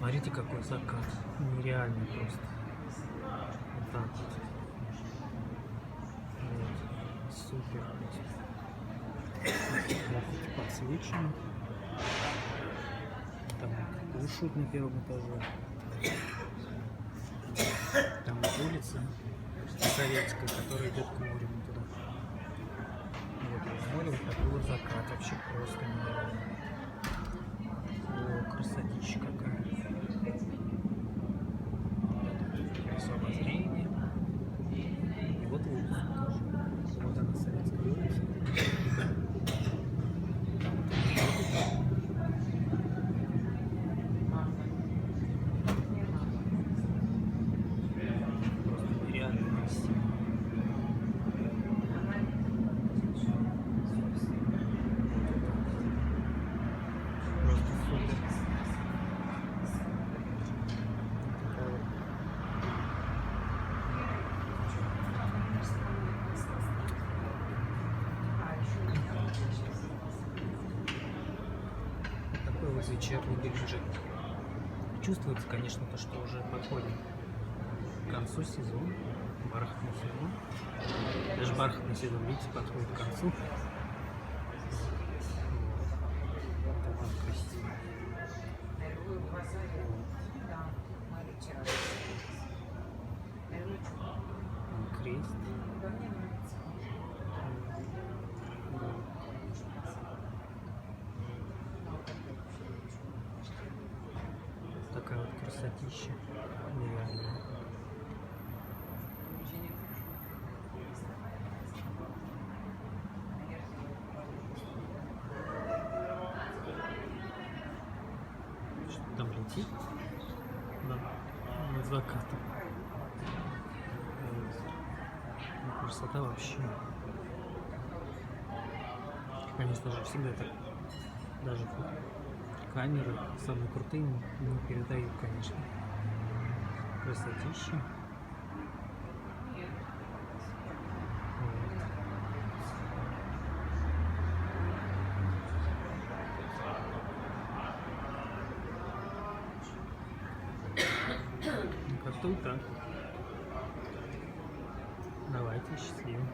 Смотрите, какой закат. Нереальный просто. Вот так вот. Вот. Супер просто. Подсвечено. Там кушают на первом этаже. Там вот улица Советская, которая идет к морю вот туда. Вот и море, вот такой вот закат. Вообще просто нереально. О, красотища какая. Колесо обозрения. И вот улица покажу. Вот она, Советская улица. Там вот просто нереально красиво. Просто супер. Такой вот вечерний Геленджик. Чувствуется, конечно, то, что уже подходим к концу сезона, бархатный сезон. Даже бархатный сезон, видите, подходит к концу. Так вот красиво. Крест. Такая вот красотища нереальная. Что там летит? Да, над закатом. Ну, красота вообще. Конечно же, всегда так. Даже камеры самые крутые не передают, конечно. Красотища. Ну, как-то вот так. Давайте, счастливо.